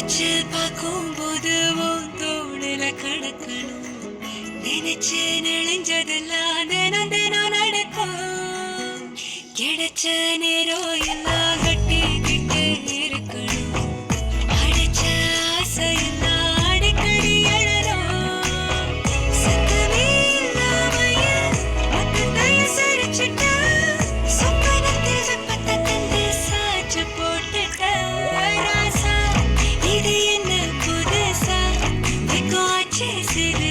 வச்சு பார்க்கும்போது உன் தோடுல கடக்கணும் நினைச்சு நெளிஞ்சதெல்லாம் தினம் தினம் நடக்கும் கிடைச்ச நேரம் எல்லாம் கட்டிக்கிட்டு இருக்கணும் அடிச்ச ஆசையெல்லாம் அடிக்கடி எழணும் சத்தமே இல்லாமைய மொத்தத்தைய சிரிச்சுட்ட சொப்பனத்தில் வெப்பத்தை தந்து சாய்ச்சு போட்டுட்ட ராசா இது என்ன புதுசா வெக்கம் ஆச்சு சிறு